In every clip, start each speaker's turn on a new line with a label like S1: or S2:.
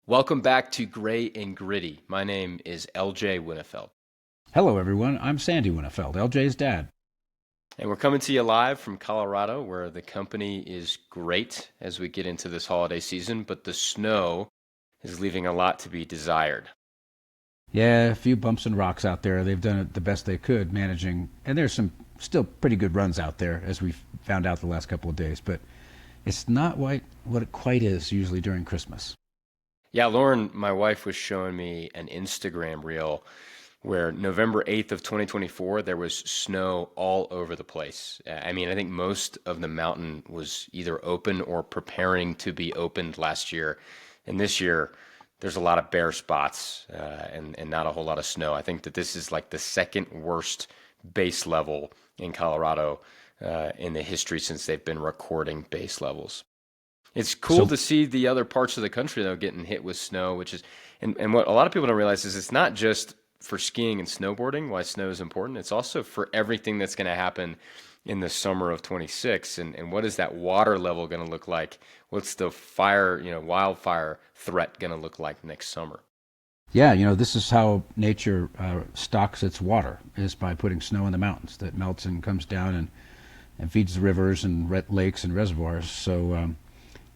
S1: Welcome back to Gray and Gritty. My name is LJ Winnefeld,
S2: Hello, everyone. I'm Sandy Winnefeld, LJ's dad.
S1: and we're coming to you live from Colorado, where the company is great as we get into this holiday season, but the snow is leaving a lot to be desired.
S2: Yeah, a few bumps and rocks out there. They've done it the best they could managing, and there's some still pretty good runs out there, as we've found out the last couple of days, but it's not what it quite is usually during Christmas.
S1: Yeah, Lauren, my wife, was showing me an Instagram reel where November 8th of 2024, there was snow all over the place. I think most of the mountain was either open or preparing to be opened last year. And this year, there's a lot of bare spots and not a whole lot of snow. I think that this is like the second worst base level in Colorado in the history since they've been recording base levels. It's cool
S2: So,
S1: to see the other parts of the country though getting hit with snow, which is and what a lot of people don't realize is it's not just for skiing and snowboarding why snow is important. It's also for everything that's going to happen in the summer of 26 and what is that water level going to look like? What's the fire, wildfire threat going to look like next summer?
S2: yeah, this is how nature stocks its water, is by putting snow in the mountains that melts and comes down and feeds the rivers and lakes and reservoirs.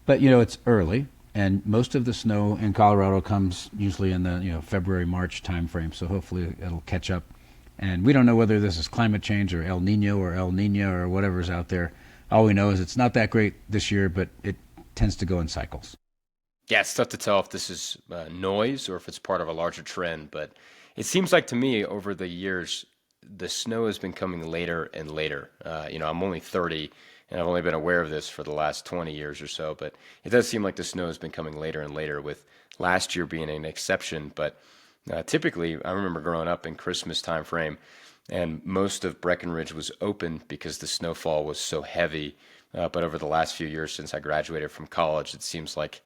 S2: But it's early, and most of the snow in Colorado comes usually in the February March timeframe. So hopefully it'll catch up. And we don't know whether this is climate change or El Nino or El Nina or whatever's out there. All we know is it's not that great this year, but it tends to go in cycles.
S1: Yeah, it's tough to tell if this is noise or if it's part of a larger trend, but it seems like to me over the years, the snow has been coming later and later. I'm only 30 and I've only been aware of this for the last 20 years or so, but it does seem like the snow has been coming later and later, with last year being an exception. But typically, I remember growing up in Christmas time frame, and most of Breckenridge was open because the snowfall was so heavy. But over the last few years since I graduated from college, it seems like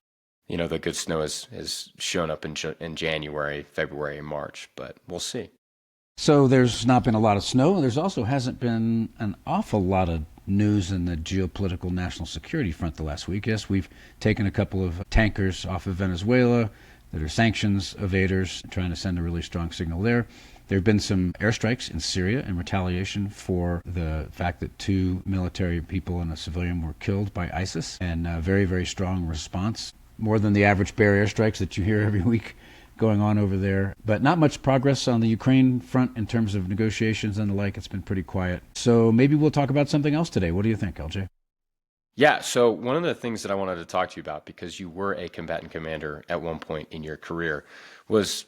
S1: the good snow has shown up in January, February, and March, but we'll see.
S2: So there's not been a lot of snow. There's also hasn't been an awful lot of news in the geopolitical national security front the last week. Yes, we've taken a couple of tankers off of Venezuela that are sanctions evaders, trying to send a really strong signal there. There have been some airstrikes in Syria in retaliation for the fact that two military people and a civilian were killed by ISIS, and a very, very strong response. More than the average bear airstrikes that you hear every week going on over there. But not much progress on the Ukraine front in terms of negotiations and the like. It's been pretty quiet. So maybe we'll talk about something else today. What do you think, LJ?
S1: Yeah, so one of the things that I wanted to talk to you about, because you were a combatant commander at one point in your career, was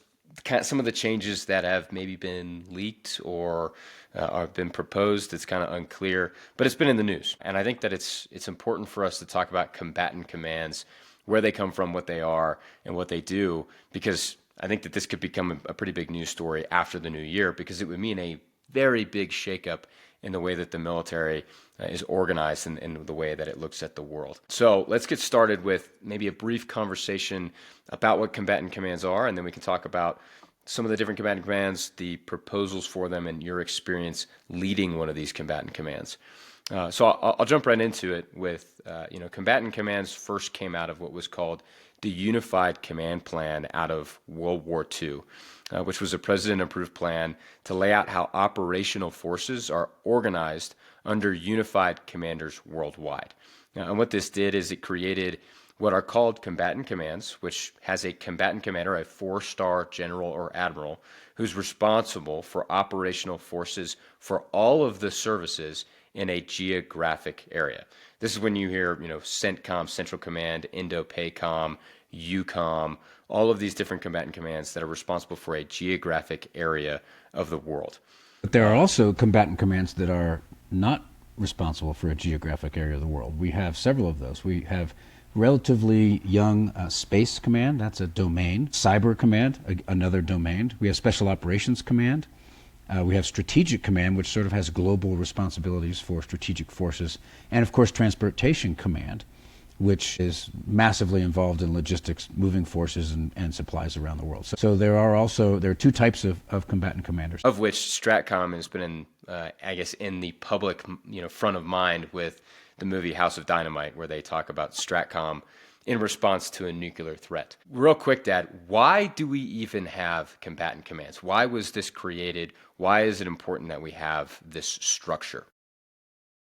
S1: some of the changes that have maybe been leaked or have been proposed. It's kind of unclear, but it's been in the news. And I think that it's important for us to talk about combatant commands, where they come from, what they are, and what they do, because I think that this could become a pretty big news story after the new year, because it would mean a very big shakeup in the way that the military is organized and the way that it looks at the world. So let's get started with maybe a brief conversation about what combatant commands are, and then we can talk about some of the different combatant commands, the proposals for them, and your experience leading one of these combatant commands. So I'll jump right into it with, combatant commands first came out of what was called the Unified Command Plan out of World War II, which was a president-approved plan to lay out how operational forces are organized under unified commanders worldwide. Now, and what this did is it created what are called combatant commands, which has a combatant commander, a four-star general or admiral, who's responsible for operational forces for all of the services in a geographic area. This is when you hear, CENTCOM, Central Command, INDOPACOM, EUCOM, all of these different combatant commands that are responsible for a geographic area of the world.
S2: But there are also combatant commands that are not responsible for a geographic area of the world. We have several of those. We have relatively young Space Command, that's a domain. Cyber Command, another domain. We have Special Operations Command. We have Strategic Command, which sort of has global responsibilities for strategic forces. And of course, Transportation Command, which is massively involved in logistics, moving forces and supplies around the world. So there are two types of combatant commanders.
S1: Of which Stratcom has been in the public, front of mind with the movie House of Dynamite, where they talk about Stratcom in response to a nuclear threat. Real quick, Dad, why do we even have combatant commands? Why was this created? Why is it important that we have this structure?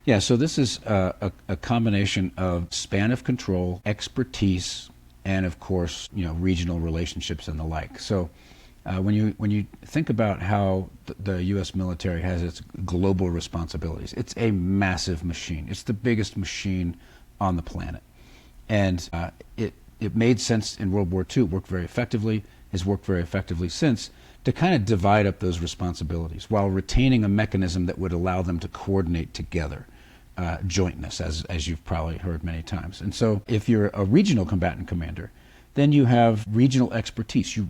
S2: Yeah, so this is a combination of span of control, expertise, and of course, regional relationships and the like. So when you think about how the U.S. military has its global responsibilities, it's a massive machine. It's the biggest machine on the planet, and it made sense in World War II. It worked very effectively. Has worked very effectively since, to kind of divide up those responsibilities while retaining a mechanism that would allow them to coordinate together, jointness, as you've probably heard many times. And so if you're a regional combatant commander, then you have regional expertise. You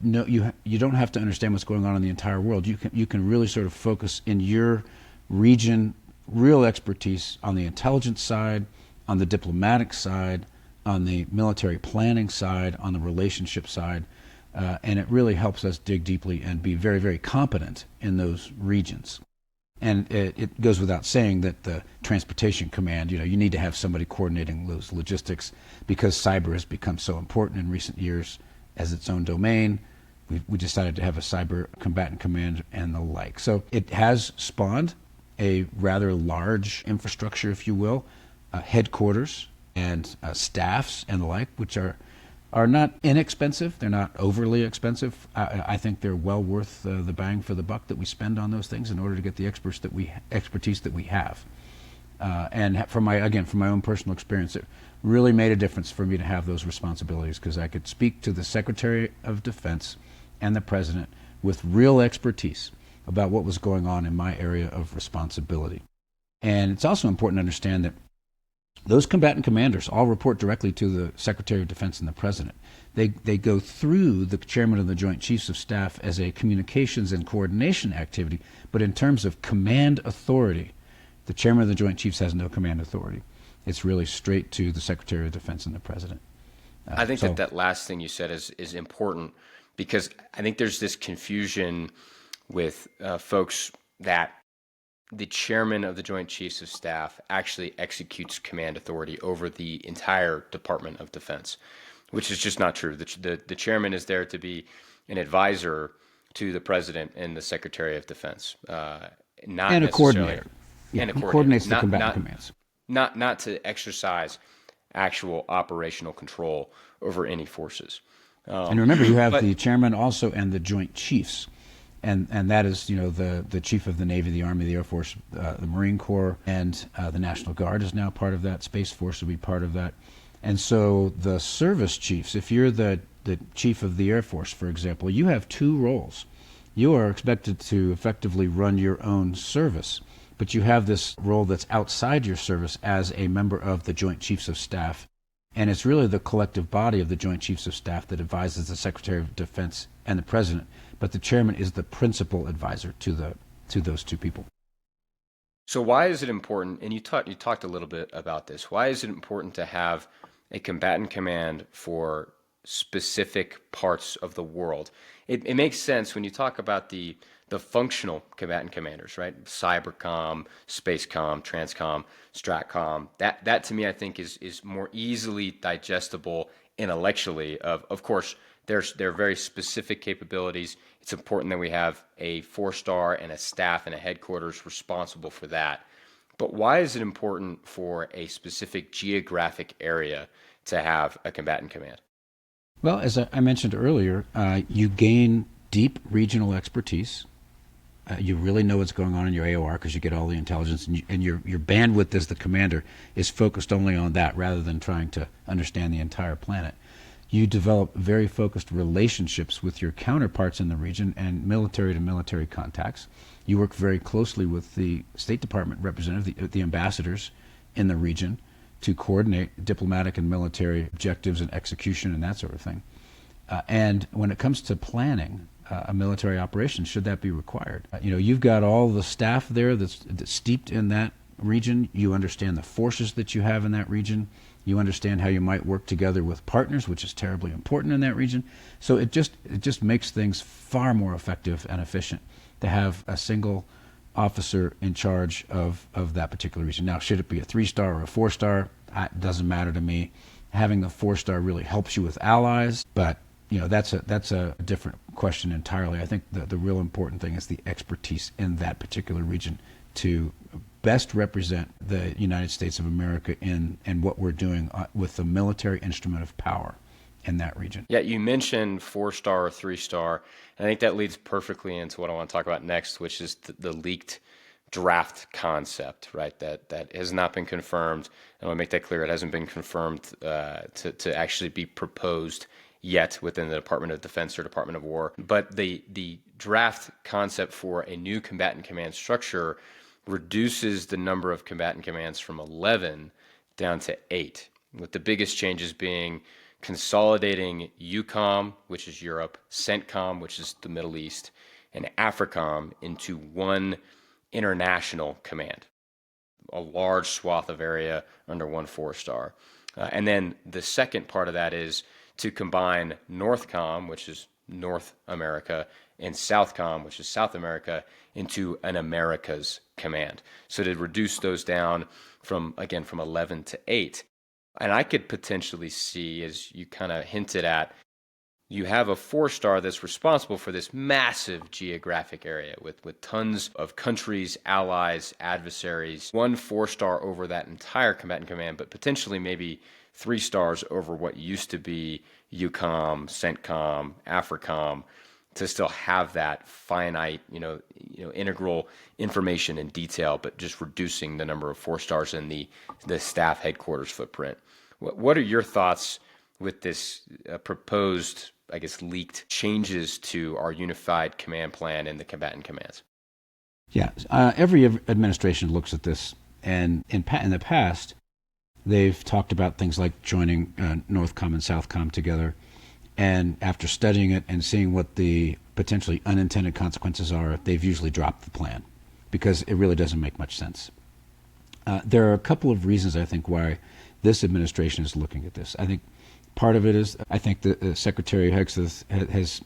S2: don't have to understand what's going on in the entire world. You can really sort of focus in your region, real expertise on the intelligence side, on the diplomatic side, on the military planning side, on the relationship side. And it really helps us dig deeply and be very, very competent in those regions. And it goes without saying that the transportation command, you need to have somebody coordinating those logistics, because cyber has become so important in recent years as its own domain. We decided to have a cyber combatant command and the like. So it has spawned a rather large infrastructure, if you will, headquarters and staffs and the like, which are not inexpensive. They're not overly expensive. I think they're well worth the bang for the buck that we spend on those things in order to get the expertise that we have. And from my own personal experience, it really made a difference for me to have those responsibilities, because I could speak to the Secretary of Defense and the President with real expertise about what was going on in my area of responsibility. And it's also important to understand that those combatant commanders all report directly to the Secretary of Defense and the President. They go through the Chairman of the Joint Chiefs of Staff as a communications and coordination activity, but in terms of command authority, the Chairman of the Joint Chiefs has no command authority. It's really straight to the Secretary of Defense and the President.
S1: I think that last thing you said is important, because I think there's this confusion with folks that the chairman of the Joint Chiefs of Staff actually executes command authority over the entire Department of Defense, which is just not true. The chairman is there to be an advisor to the president and the Secretary of Defense, not
S2: and a coordinator. Yeah,
S1: and a
S2: he
S1: coordinator,
S2: coordinates the combatant commands.
S1: Not to exercise actual operational control over any forces.
S2: And remember, you have the chairman also and the Joint Chiefs. And that is, the chief of the Navy, the Army, the Air Force, the Marine Corps, and the National Guard is now part of that. Space Force will be part of that. And so the service chiefs, if you're the chief of the Air Force, for example, you have two roles. You are expected to effectively run your own service, but you have this role that's outside your service as a member of the Joint Chiefs of Staff. And it's really the collective body of the Joint Chiefs of Staff that advises the Secretary of Defense and the President, but the chairman is the principal advisor to those two people.
S1: So why is it important, and you talked a little bit about this, why is it important to have a combatant command for specific parts of the world? It makes sense when you talk about the functional combatant commanders, right? Cybercom, Spacecom, Transcom, Stratcom. That to me, I think is more easily digestible intellectually. Of course, they're very specific capabilities. It's important that we have a 4-star and a staff and a headquarters responsible for that. But why is it important for a specific geographic area to have a combatant command?
S2: Well, as I mentioned earlier, you gain deep regional expertise. You really know what's going on in your AOR because you get all the intelligence, and your bandwidth as the commander is focused only on that rather than trying to understand the entire planet. You develop very focused relationships with your counterparts in the region and military-to-military contacts. You work very closely with the State Department representative, the ambassadors in the region, to coordinate diplomatic and military objectives and execution and that sort of thing. And when it comes to planning a military operation, should that be required, you've got all the staff there that's steeped in that region. You understand the forces that you have in that region. You understand how you might work together with partners, which is terribly important in that region. So it just makes things far more effective and efficient to have a single officer in charge of that particular region. Now, should it be a 3-star or a 4-star? It doesn't matter to me. Having the 4-star really helps you with allies, but that's a different question entirely. I think the real important thing is the expertise in that particular region to best represent the United States of America in what we're doing with the military instrument of power in that region.
S1: Yeah, you mentioned 4-star or 3-star. And I think that leads perfectly into what I want to talk about next, which is the leaked draft concept, right? That has not been confirmed. And I want to make that clear. It hasn't been confirmed to actually be proposed yet within the Department of Defense or Department of War. But the draft concept for a new combatant command structure reduces the number of combatant commands from 11 down to 8, with the biggest changes being consolidating EUCOM, which is Europe, CENTCOM, which is the Middle East, and AFRICOM into one international command, a large swath of area under one 4-star. And then the second part of that is to combine NORTHCOM, which is North America, and SOUTHCOM, which is South America, into an Americas command. So to reduce those down from 11 to 8. And I could potentially see, as you kind of hinted at, you have a 4-star that's responsible for this massive geographic area with tons of countries, allies, adversaries. One 4-star over that entire combatant command, but potentially maybe 3 stars over what used to be EUCOM, CENTCOM, AFRICOM, to still have that finite, integral information and detail, but just reducing the number of 4-stars in the staff headquarters footprint. What are your thoughts with this proposed, leaked changes to our unified command plan and the combatant commands?
S2: Yeah, every administration looks at this, and in the past, they've talked about things like joining NORTHCOM and SOUTHCOM together. And after studying it and seeing what the potentially unintended consequences are, they've usually dropped the plan because it really doesn't make much sense. There are a couple of reasons, I think, why this administration is looking at this. I think part of it is, I think that Secretary Hegseth has,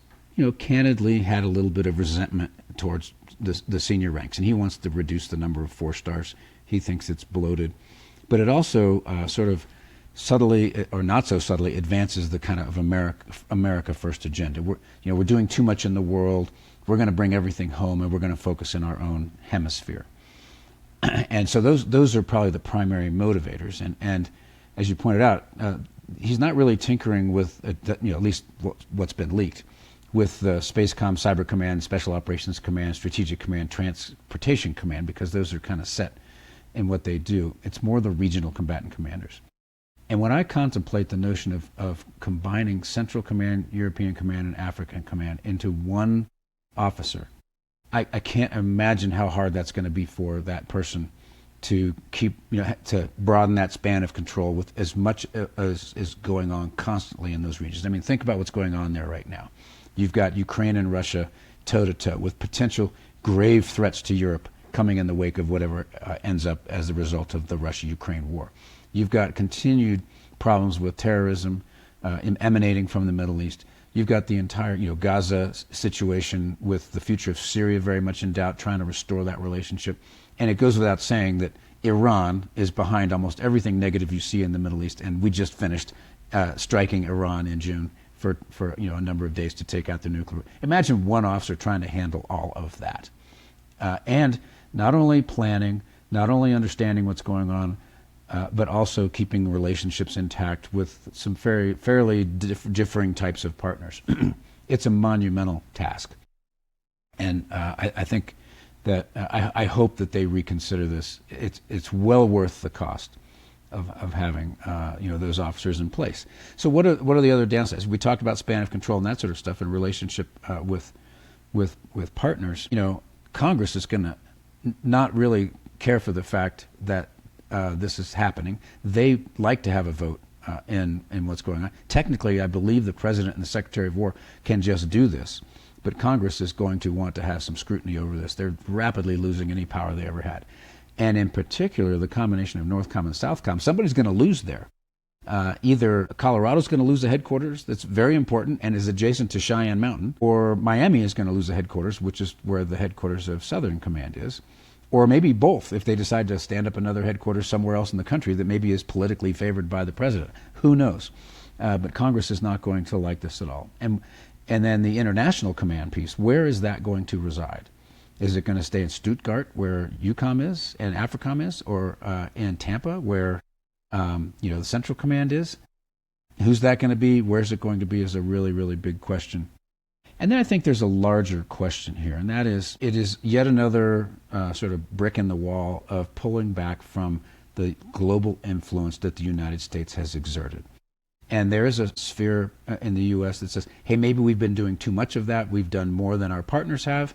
S2: candidly had a little bit of resentment towards the senior ranks, and he wants to reduce the number of 4-stars. He thinks it's bloated. But it also sort of subtly, or not so subtly, advances the kind of America first agenda. We're doing too much in the world. We're going to bring everything home, and we're going to focus in our own hemisphere. And so those are probably the primary motivators. And as you pointed out, he's not really tinkering with, at least what's been leaked, with the Spacecom, Cyber Command, Special Operations Command, Strategic Command, Transportation Command, because those are kind of set in what they do. It's more the regional combatant commanders. And when I contemplate the notion of combining Central Command, European Command, and African Command into one officer, I can't imagine how hard that's going to be for that person to keep, to broaden that span of control with as much as is going on constantly in those regions. I mean, think about what's going on there right now. You've got Ukraine and Russia toe-to-toe with potential grave threats to Europe coming in the wake of whatever ends up as a result of the Russia-Ukraine war. You've got continued problems with terrorism emanating from the Middle East. You've got the entire, Gaza situation with the future of Syria very much in doubt, trying to restore that relationship. And it goes without saying that Iran is behind almost everything negative you see in the Middle East. And we just finished striking Iran in June for a number of days to take out the nuclear. Imagine one officer trying to handle all of that. And not only planning, not only understanding what's going on, but also keeping relationships intact with some fairly differing types of partners. It's a monumental task. And I think that I hope that they reconsider this. It's well worth the cost of having those officers in place. So what are the other downsides? We talked about span of control and that sort of stuff in relationship with partners. Congress is going to not really care for the fact that this is happening. They like to have a vote in what's going on. Technically, I believe the President and the Secretary of War can just do this, but Congress is going to want to have some scrutiny over this. They're rapidly losing any power they ever had. And in particular, the combination of NORTHCOM and SOUTHCOM, somebody's going to lose there. Either Colorado's going to lose a headquarters that's very important and is adjacent to Cheyenne Mountain, or Miami is going to lose a headquarters, which is where the headquarters of Southern Command is. Or maybe both, if they decide to stand up another headquarters somewhere else in the country that maybe is politically favored by the president. Who knows? But Congress is not going to like this at all. And then the international command piece, where is that going to reside? Is it going to stay in Stuttgart, where EUCOM is and AFRICOM is, or in Tampa, where the Central Command is? Who's that going to be? Where's it going to be? Is a really, really big question. And then I think there's a larger question here, and that is, it is yet another sort of brick in the wall of pulling back from the global influence that the United States has exerted. And there is a sphere in the U.S. that says, hey, maybe we've been doing too much of that. We've done more than our partners have.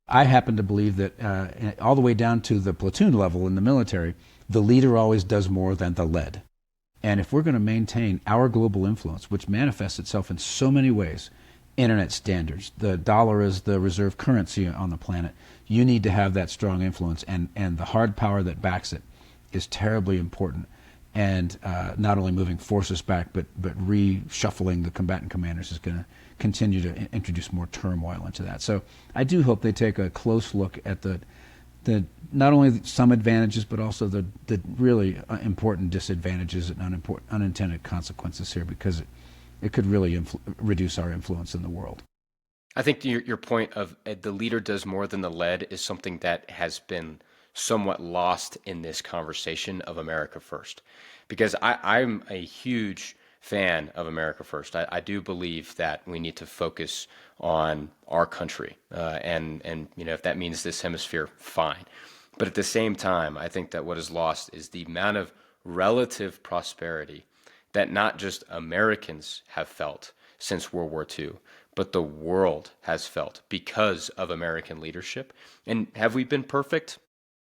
S2: I happen to believe that all the way down to the platoon level in the military, the leader always does more than the led. And if we're going to maintain our global influence, which manifests itself in so many ways, internet standards, the dollar is the reserve currency on the planet, you need to have that strong influence, and the hard power that backs it is terribly important. And not only moving forces back, but reshuffling the combatant commanders is going to continue to introduce more turmoil into that. So I do hope they take a close look at the not only some advantages, but also the really important disadvantages and unintended consequences here, because it could really reduce our influence in the world.
S1: I think your point of the leader does more than the led is something that has been somewhat lost in this conversation of America First, because I'm a huge fan of America First. I do believe that we need to focus on our country, and if that means this hemisphere, fine. But at the same time, I think that what is lost is the amount of relative prosperity that not just Americans have felt since World War II, but the world has felt because of American leadership. And have we been perfect?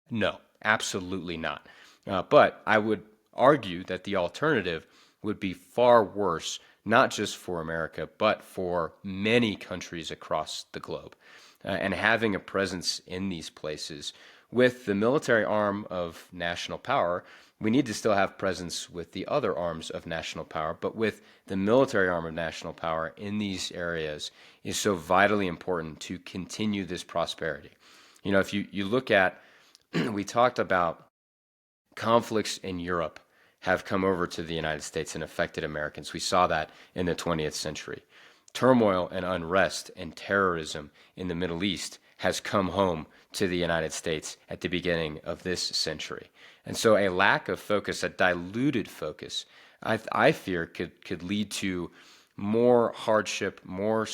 S1: No, absolutely not. But I would argue that the alternative would be far worse, not just for America, but for many countries across the globe. And having a presence in these places with the military arm of national power, we need to still have presence with the other arms of national power, but with the military arm of national power in these areas is so vitally important to continue this prosperity. If you look at, we talked about conflicts in Europe have come over to the United States and affected Americans. We saw that in the 20th century. Turmoil and unrest and terrorism in the Middle East has come home to the United States at the beginning of this century. And so a lack of focus, a diluted focus, I fear could lead to more hardship, more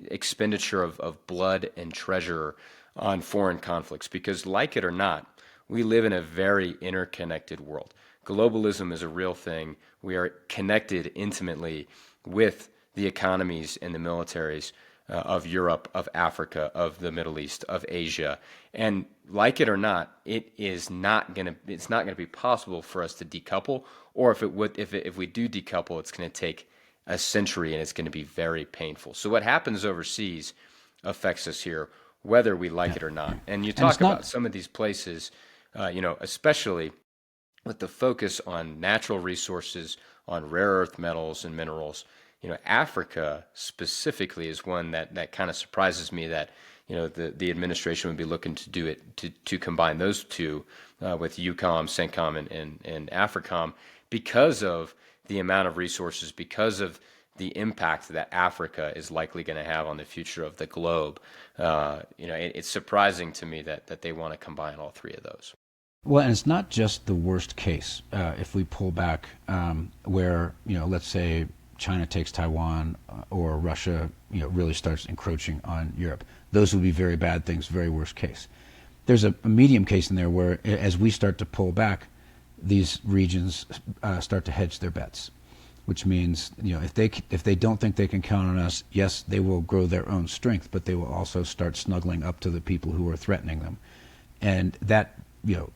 S1: expenditure of blood and treasure on foreign conflicts. Because like it or not, we live in a very interconnected world. Globalism is a real thing. We are connected intimately with the economies and the militaries of Europe, of Africa, of the Middle East, of Asia. And like it or not, it's not going to be possible for us to decouple, or if we do decouple, it's going to take a century and it's going to be very painful. So what happens overseas affects us here, whether we like it or not. And you talk about some of these places, especially with the focus on natural resources, on rare earth metals and minerals. Africa specifically is one that kind of surprises me that, the administration would be looking to do it, to combine those two with EUCOM, CENTCOM, and AFRICOM, because of the amount of resources, because of the impact that Africa is likely going to have on the future of the globe. It's surprising to me that they want to combine all three of those.
S2: Well, and it's not just the worst case. If we pull back, where let's say China takes Taiwan, or Russia, really starts encroaching on Europe, those would be very bad things. Very worst case. There's a medium case in there where, as we start to pull back, these regions start to hedge their bets, which means if they don't think they can count on us, yes, they will grow their own strength, but they will also start snuggling up to the people who are threatening them, and that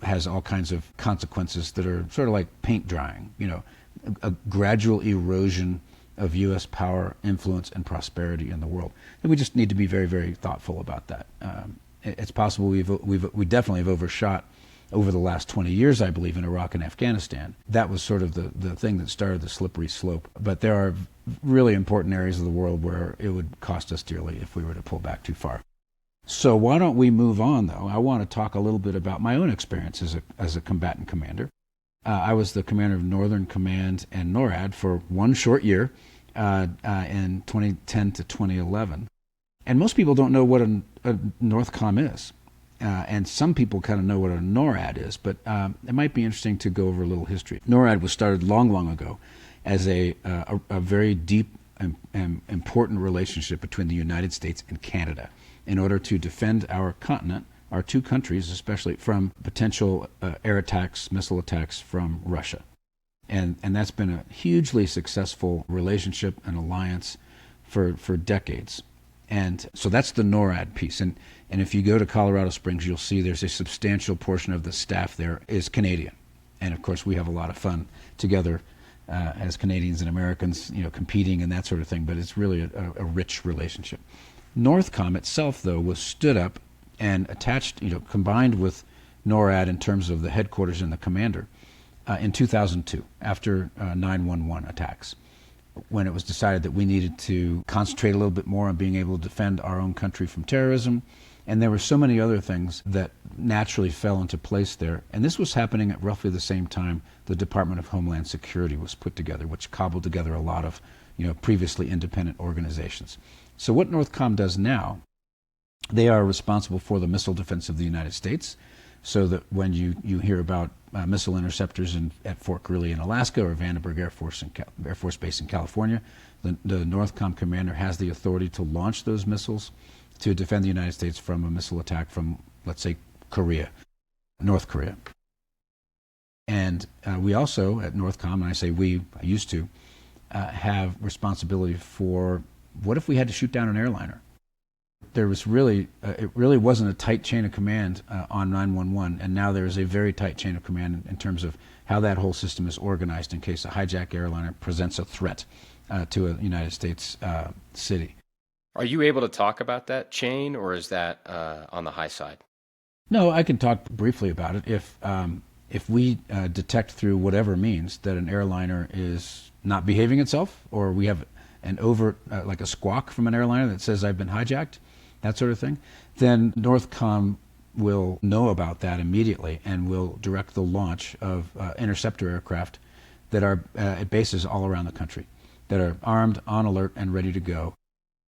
S2: has all kinds of consequences that are sort of like paint drying. A gradual erosion of U.S. power, influence, and prosperity in the world. And we just need to be very, very thoughtful about that. It's possible we definitely have overshot over the last 20 years, I believe, in Iraq and Afghanistan. That was sort of the thing that started the slippery slope. But there are really important areas of the world where it would cost us dearly if we were to pull back too far. So why don't we move on, though? I want to talk a little bit about my own experience as a combatant commander. I was the commander of Northern Command and NORAD for one short year in 2010 to 2011. And most people don't know what a NORTHCOM is. And some people kind of know what a NORAD is, but it might be interesting to go over a little history. NORAD was started long, long ago as a very deep and important relationship between the United States and Canada in order to defend our continent, our two countries especially, from potential air attacks, missile attacks from Russia. And that's been a hugely successful relationship and alliance for decades. And so that's the NORAD piece. And if you go to Colorado Springs, you'll see there's a substantial portion of the staff there is Canadian. And of course, we have a lot of fun together as Canadians and Americans, competing and that sort of thing. But it's really a rich relationship. NORTHCOM itself, though, was stood up and attached, combined with NORAD in terms of the headquarters and the commander in 2002 after 9/11 attacks, when it was decided that we needed to concentrate a little bit more on being able to defend our own country from terrorism. And there were so many other things that naturally fell into place there. And this was happening at roughly the same time the Department of Homeland Security was put together, which cobbled together a lot of previously independent organizations. So what NORTHCOM does now, they are responsible for the missile defense of the United States, so that when you hear about missile interceptors at Fort Greely in Alaska or Vandenberg Air Force Base in California, the NORTHCOM commander has the authority to launch those missiles to defend the United States from a missile attack from, let's say, North Korea. And we also, at NORTHCOM, and I say we, I used to, have responsibility for what if we had to shoot down an airliner? There was really, it really wasn't a tight chain of command on 911, and now there is a very tight chain of command in terms of how that whole system is organized in case a hijacked airliner presents a threat to a United States city.
S1: Are you able to talk about that chain, or is that on the high side?
S2: No, I can talk briefly about it. If we detect through whatever means that an airliner is not behaving itself, or we have an overt, like a squawk from an airliner that says I've been hijacked, that sort of thing, then NORTHCOM will know about that immediately and will direct the launch of interceptor aircraft that are at bases all around the country, that are armed, on alert, and ready to go.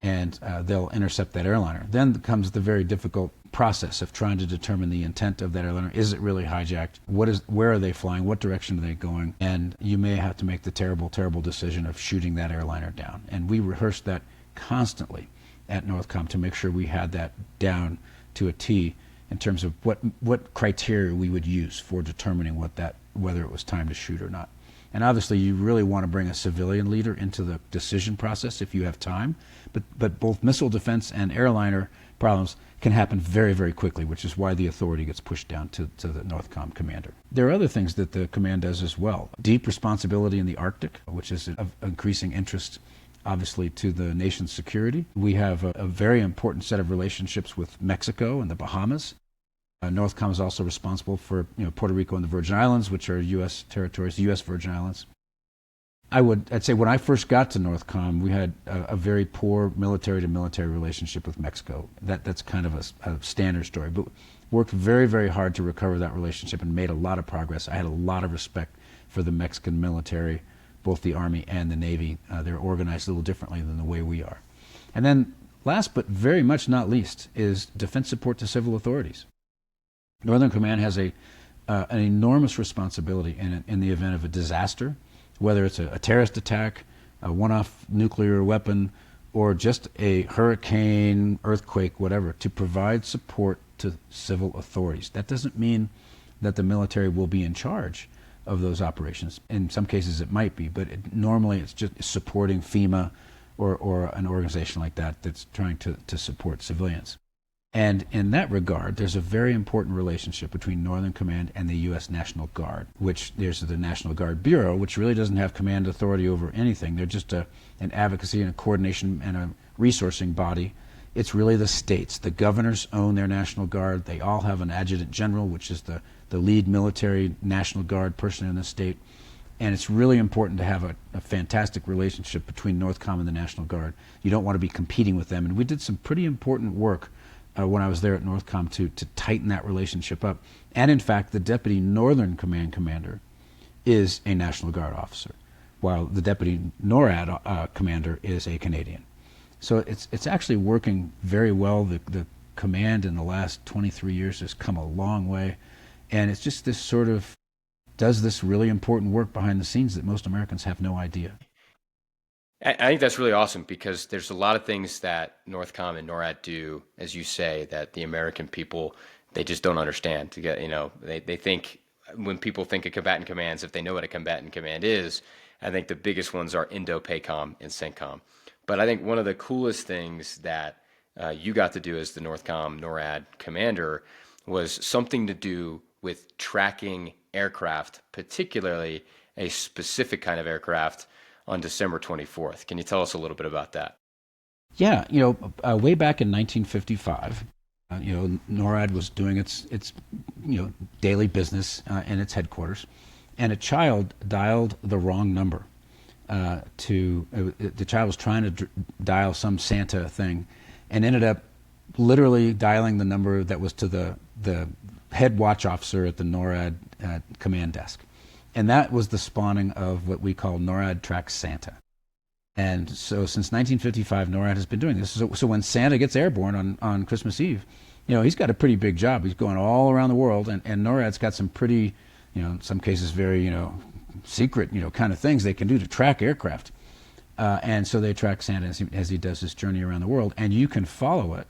S2: And they'll intercept that airliner. Then comes the very difficult process of trying to determine the intent of that airliner. Is it really hijacked? Where are they flying? What direction are they going? And you may have to make the terrible, terrible decision of shooting that airliner down. And we rehearsed that constantly at NORTHCOM to make sure we had that down to a T in terms of what criteria we would use for determining whether it was time to shoot or not. And obviously, you really want to bring a civilian leader into the decision process if you have time. But both missile defense and airliner problems can happen very, very quickly, which is why the authority gets pushed down to the NORTHCOM commander. There are other things that the command does as well. Deep responsibility in the Arctic, which is of increasing interest, obviously, to the nation's security. We have a very important set of relationships with Mexico and the Bahamas. NORTHCOM is also responsible for Puerto Rico and the Virgin Islands, which are U.S. territories, U.S. Virgin Islands. I'd say when I first got to NORTHCOM, we had a very poor military-to-military relationship with Mexico. That's kind of a standard story, but worked very, very hard to recover that relationship and made a lot of progress. I had a lot of respect for the Mexican military, both the Army and the Navy. They're organized a little differently than the way we are. And then last but very much not least is defense support to civil authorities. Northern Command has an enormous responsibility in the event of a disaster, whether it's a terrorist attack, a one-off nuclear weapon, or just a hurricane, earthquake, whatever, to provide support to civil authorities. That doesn't mean that the military will be in charge of those operations. In some cases it might be, but normally it's just supporting FEMA or an organization like that that's trying to support civilians. And in that regard, there's a very important relationship between Northern Command and the U.S. National Guard, which there's the National Guard Bureau, which really doesn't have command authority over anything. They're just an advocacy and a coordination and a resourcing body. It's really the states. The governors own their National Guard. They all have an adjutant general, which is the lead military National Guard person in the state. And it's really important to have a fantastic relationship between NORTHCOM and the National Guard. You don't want to be competing with them. And we did some pretty important work when I was there at NORTHCOM to tighten that relationship up. And in fact, the Deputy Northern Command Commander is a National Guard officer, while the deputy NORAD commander is a Canadian. So it's actually working very well. The command in the last 23 years has come a long way, and it's just this sort of does this really important work behind the scenes that most Americans have no idea.
S1: I think that's really awesome because there's a lot of things that Northcom and NORAD do, as you say, that the American people they just don't understand. To get, they think when people think of combatant commands, if they know what a combatant command is, I think the biggest ones are INDOPACOM and CENTCOM. But I think one of the coolest things that you got to do as the Northcom NORAD commander was something to do with tracking aircraft, particularly a specific kind of aircraft on December 24th. Can you tell us a little bit about that?
S2: Yeah, way back in 1955, NORAD was doing its daily business in its headquarters, and a child dialed the wrong number. The child was trying to dial some Santa thing, and ended up literally dialing the number that was to the head watch officer at the NORAD command desk. And that was the spawning of what we call NORAD Tracks Santa. And so since 1955, NORAD has been doing this. So when Santa gets airborne on Christmas Eve, he's got a pretty big job. He's going all around the world, and NORAD's got some pretty, in some cases very, secret, kind of things they can do to track aircraft. And so they track Santa as he does his journey around the world. And you can follow it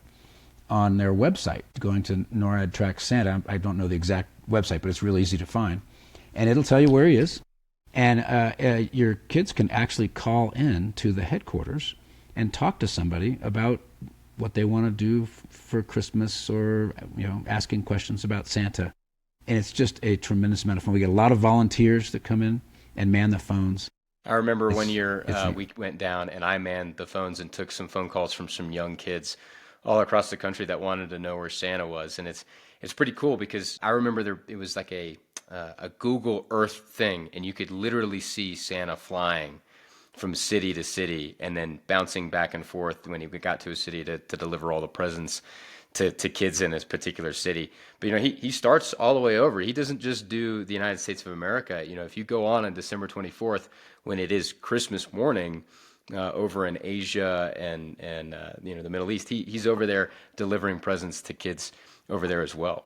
S2: on their website, going to NORAD Tracks Santa. I don't know the exact website, but it's really easy to find. And it'll tell you where he is. And your kids can actually call in to the headquarters and talk to somebody about what they want to do for Christmas, or asking questions about Santa. And it's just a tremendous amount of fun. We get a lot of volunteers that come in and man the phones.
S1: I remember one year we went down and I manned the phones and took some phone calls from some young kids all across the country that wanted to know where Santa was. And it's pretty cool because I remember it was like a Google Earth thing, and you could literally see Santa flying from city to city and then bouncing back and forth when he got to a city to deliver all the presents to kids in this particular city. But he starts all the way over. He doesn't just do the United States of America. If you go on December 24th when it is Christmas morning over in Asia and the Middle East, he's over there delivering presents to kids over there as well.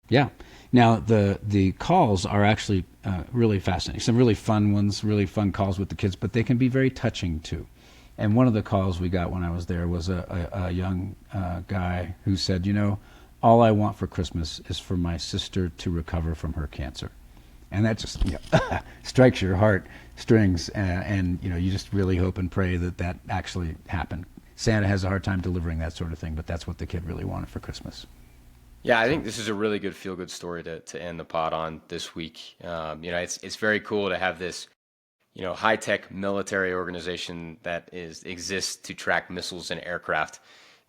S2: Yeah. Now, the calls are actually really fascinating. Some really fun ones, really fun calls with the kids, but they can be very touching too. And one of the calls we got when I was there was a young guy who said, all I want for Christmas is for my sister to recover from her cancer. And that just strikes your heart strings, and you just really hope and pray that actually happened. Santa has a hard time delivering that sort of thing, but that's what the kid really wanted for Christmas.
S1: Yeah, I think this is a really good feel-good story to end the pod on this week. It's very cool to have this, high-tech military organization that exists to track missiles and aircraft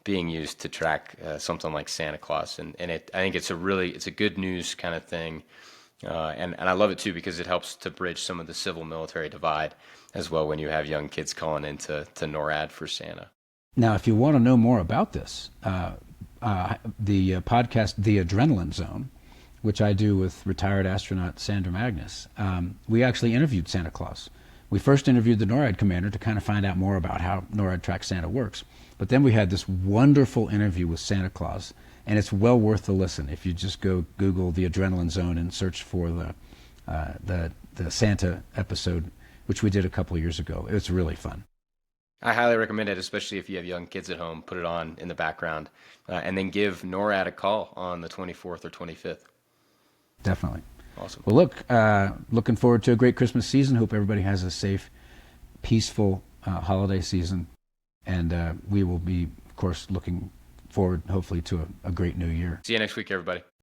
S1: being used to track something like Santa Claus, and I think it's a good news kind of thing, and I love it too because it helps to bridge some of the civil-military divide as well when you have young kids calling into NORAD for Santa.
S2: Now, if you want to know more about this. The podcast, The Adrenaline Zone, which I do with retired astronaut Sandra Magnus, we actually interviewed Santa Claus. We first interviewed the NORAD commander to kind of find out more about how NORAD Tracks Santa works. But then we had this wonderful interview with Santa Claus, and it's well worth the listen. If you just go Google The Adrenaline Zone and search for the Santa episode, which we did a couple of years ago. It's really fun.
S1: I highly recommend it, especially if you have young kids at home. Put it on in the background, and then give NORAD a call on the 24th or 25th.
S2: Definitely.
S1: Awesome.
S2: Well, look, looking forward to a great Christmas season. Hope everybody has a safe, peaceful holiday season. And we will be, of course, looking forward, hopefully, to a great new year.
S1: See you next week, everybody.